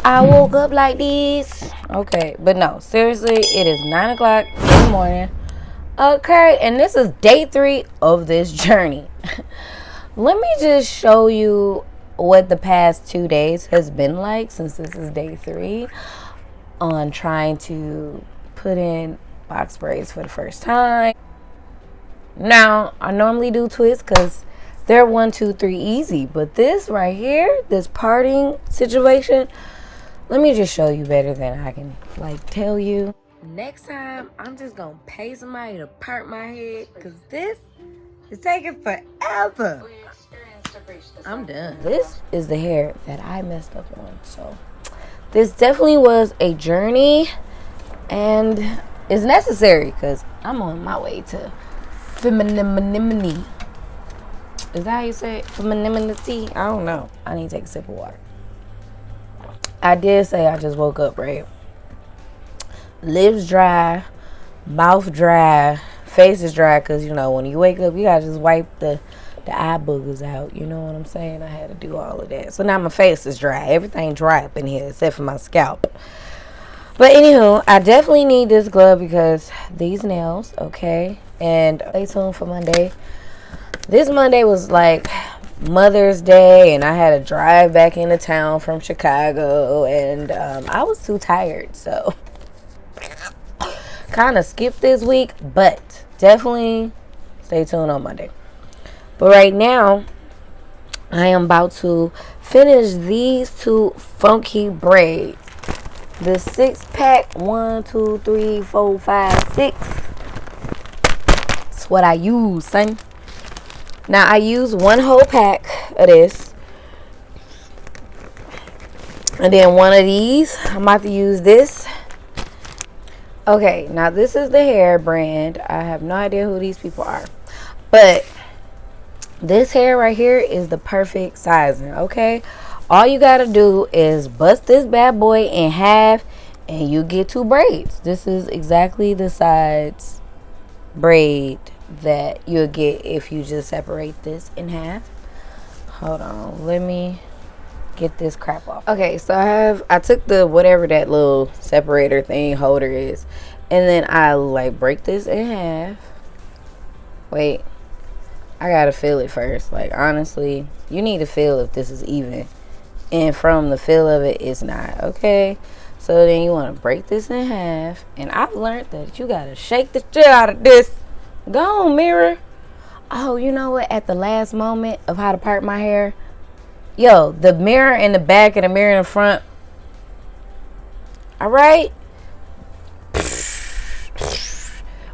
I woke up like this. Okay, but no, seriously, it is 9 o'clock in the morning. Okay, and this is day 3 of this journey. Let me just show you what the past 2 days has been like since this is day 3 on trying to put in box braids for the first time. Now, I normally do twists because they're 1, 2, 3 easy, but this right here, this parting situation, let me just show you better than I can tell you. Next time, I'm just gonna pay somebody to part my head because this is taking forever. I'm done. This is the hair that I messed up on. So this definitely was a journey and is necessary because I'm on my way to femininity. Is that how you say it? Femininity? I don't know. I need to take a sip of water. I did say I just woke up, right? Lips dry, mouth dry, face is dry because, you know, when you wake up, you got to just wipe the eye boogers out. You know what I'm saying? I had to do all of that. So now my face is dry. Everything dry up in here except for my scalp. But anywho, I definitely need this glove because these nails, okay? And stay tuned for Monday. This Monday was like Mother's Day, and I had to drive back into town from Chicago, and I was too tired, so kind of skipped this week, but definitely stay tuned on Monday. But right now, I am about to finish these 2 funky braids. The 6-pack, 1, 2, 3, 4, 5, 6. That's what I use, son. Now, I use 1 whole pack of this. And then 1 of these. I'm about to use this. Okay, now this is the hair brand. I have no idea who these people are. But this hair right here is the perfect sizing, okay? All you got to do is bust this bad boy in half and you get 2 braids. This is exactly the size braid that you'll get if you just separate this in half. Hold on, let me get this crap off. Okay, so I took the whatever that little separator thing holder is, and then I break this in half. Wait, I gotta feel it first. Honestly, you need to feel if this is even, and from the feel of it, it's not. Okay, so then you want to break this in half, and I've learned that you gotta shake the shit out of this. Go on, mirror. Oh, you know what? At the last moment of how to part my hair, yo, the mirror in the back and the mirror in the front. All right.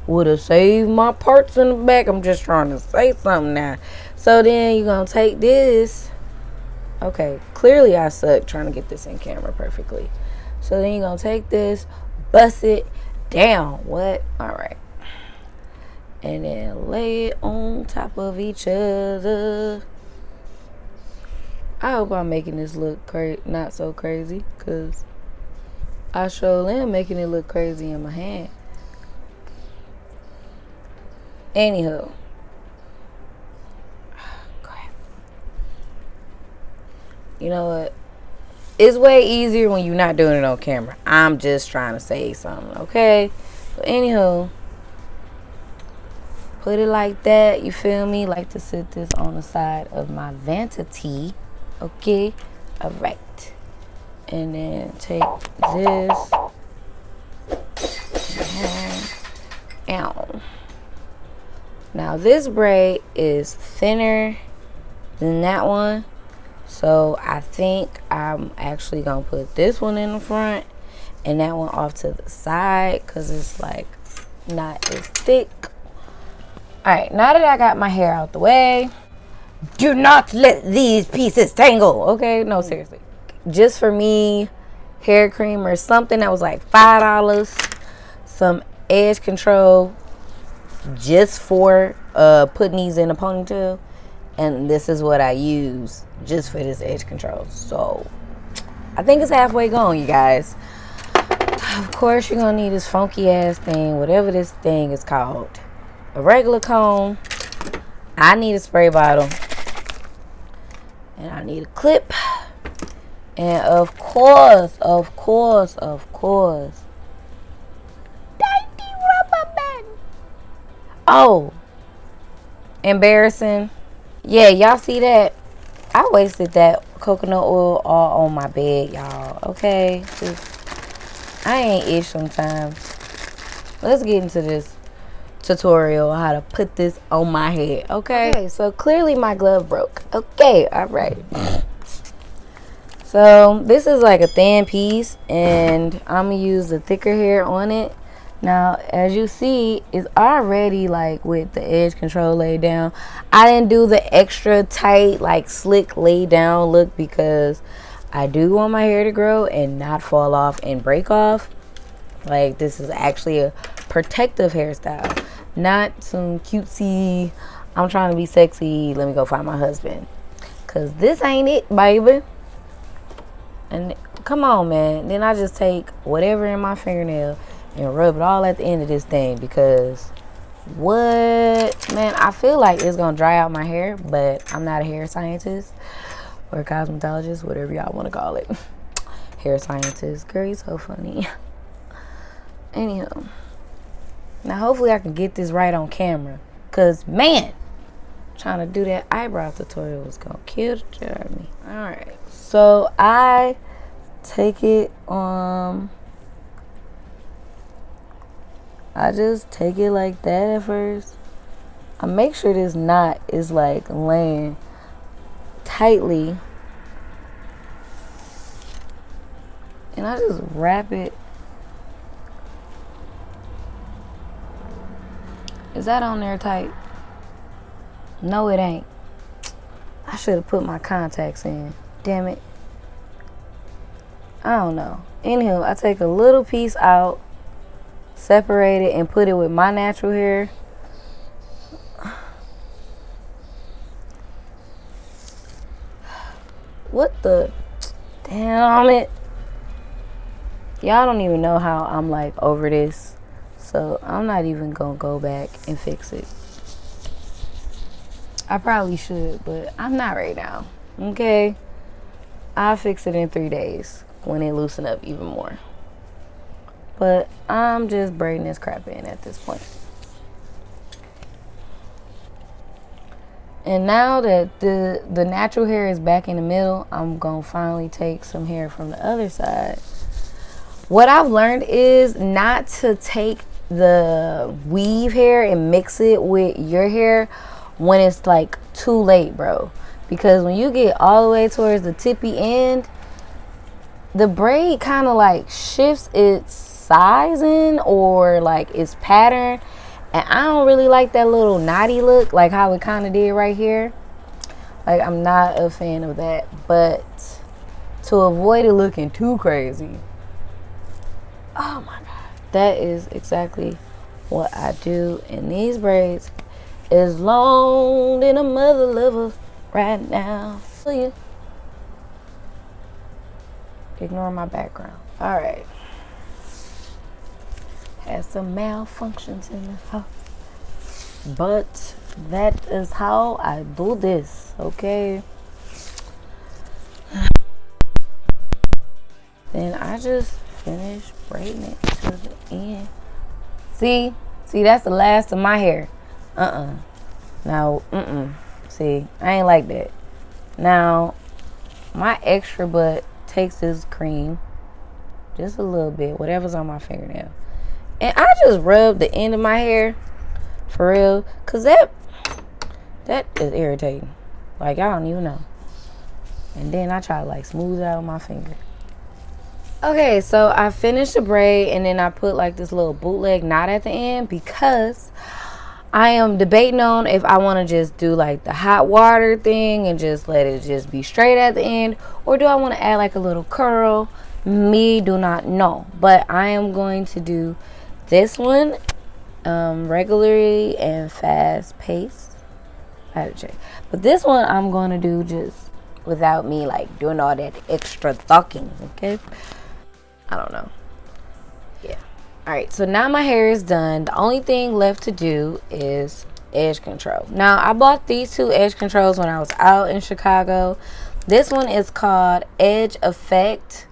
Would have saved my parts in the back. I'm just trying to say something now. So then you're going to take this. Okay, clearly I suck trying to get this in camera perfectly. So then you're going to take this, bust it down. What? All right. And then lay it on top of each other. I hope I'm making this look not so crazy, because I sure am making it look crazy in my hand. Anywho. Crap. You know what? It's way easier when you're not doing it on camera. I'm just trying to say something, okay? But anywho. Put it like that, you feel me? Like to sit this on the side of my vanity. Okay, all right. And then take this. Ow. Now this braid is thinner than that one. So I think I'm actually gonna put this one in the front and that one off to the side because it's not as thick. Alright, now that I got my hair out the way, do not let these pieces tangle. Okay, no, seriously. Just for me, hair cream or something that was like $5. Some edge control just for putting these in a ponytail. And this is what I use just for this edge control. So, I think it's halfway gone, you guys. Of course, you're going to need this funky ass thing, whatever this thing is called. A regular comb. I need a spray bottle. And I need a clip. And of course, of course, of course. Rubber band. Oh, embarrassing. Yeah, y'all see that? I wasted that coconut oil all on my bed, y'all. Okay? I ain't itch sometimes. Let's get into this tutorial on how to put this on my head. Okay, so clearly my glove broke. Okay, all right. So this is like a thin piece, and I'm gonna use the thicker hair on it. Now, as you see, it's already like with the edge control laid down. I didn't do the extra tight, like slick laid down look because I do want my hair to grow and not fall off and break off. Like, this is actually a protective hairstyle, not some cutesy, I'm trying to be sexy, let me go find my husband. Because this ain't it, baby. And come on, man. Then I just take whatever in my fingernail and rub it all at the end of this thing because what? Man, I feel like it's going to dry out my hair, but I'm not a hair scientist or a cosmetologist, whatever y'all want to call it. Hair scientist. Girl, you so funny. Anyhow. Now, hopefully I can get this right on camera because, man, trying to do that eyebrow tutorial was going to kill the shit out of me. All right. So I take it I just take it like that at first. I make sure this knot is like laying tightly, and I just wrap it. Is that on there tight? No, it ain't. I should have put my contacts in. Damn it. I don't know. Anyhow, I take a little piece out, separate it, and put it with my natural hair. What the? Damn it. Y'all don't even know how I'm like over this. So I'm not even gonna go back and fix it. I probably should, but I'm not right now. Okay? I'll fix it in 3 days when it loosen up even more. But I'm just braiding this crap in at this point. And now that the natural hair is back in the middle, I'm gonna finally take some hair from the other side. What I've learned is not to take the weave hair and mix it with your hair when it's like too late, bro. Because when you get all the way towards the tippy end, the braid kind of like shifts its sizing or like its pattern, and I don't really like that little knotty look like how it kind of did right here. Like, I'm not a fan of that. But to avoid it looking too crazy, oh my god, that is exactly what I do. And these braids is long than a mother lover right now. Ignore my background. All right. Has some malfunctions in the house, but that is how I do this. Okay. Then I just finish braiding it to the end. See, that's the last of my hair. Now, see, I ain't like that. Now, my extra butt takes this cream, just a little bit, whatever's on my fingernail, and I just rub the end of my hair, for real, cause that is irritating. Like, I don't even know. And then I try to like smooth it out with my finger. Okay, so I finished the braid, and then I put like this little bootleg knot at the end because I am debating on if I want to just do like the hot water thing and just let it just be straight at the end, or do I want to add like a little curl. Me do not know, but I am going to do this one regularly and fast pace. I had to check, but this one I'm going to do just without me like doing all that extra talking. Okay, I don't know. Yeah. Alright, so now my hair is done. The only thing left to do is edge control. Now, I bought these two edge controls when I was out in Chicago. This one is called Edge Effect.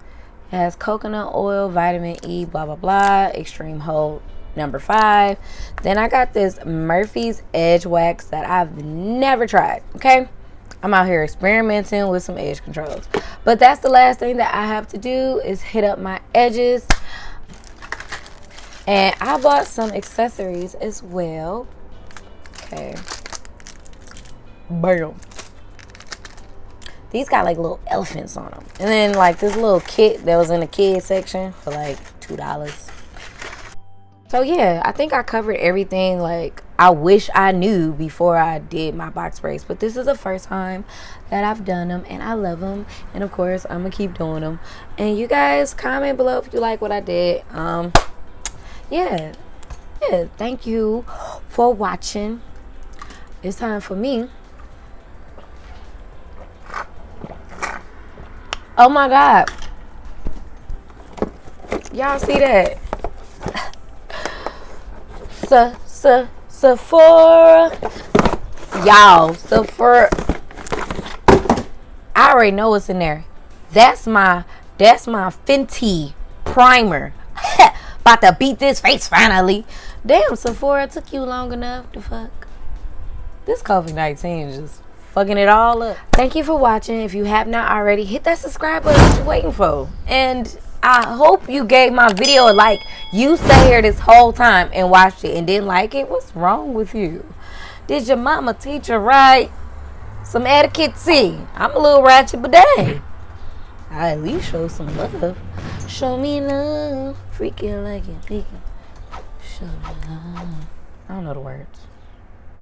It has coconut oil, vitamin E, blah, blah, blah. Extreme Hold number 5. Then I got this Murphy's Edge Wax that I've never tried, okay? I'm out here experimenting with some edge controls. But that's the last thing that I have to do is hit up my edges. And I bought some accessories as well. Okay. Bam. These got like little elephants on them. And then like this little kit that was in the kids section for like $2. So yeah, I think I covered everything like I wish I knew before I did my box braids. But this is the first time that I've done them and I love them. And of course, I'm gonna keep doing them. And you guys comment below if you like what I did. Yeah, thank you for watching. It's time for me. Oh my God. Y'all see that? Sephora. Y'all, Sephora. I already know what's in there. That's my Fenty primer. About to beat this face finally. Damn, Sephora, took you long enough to fuck. This COVID-19 is just fucking it all up. Thank you for watching. If you have not already, hit that subscribe button. What you waiting for? And I hope you gave my video a like. You stay here this whole time and watched it and didn't like it. What's wrong with you? Did your mama teach you right? Some etiquette. See, I'm a little ratchet, but dang, I at least show some love. Show me love. Freaking like it. Show me love. I don't know the words.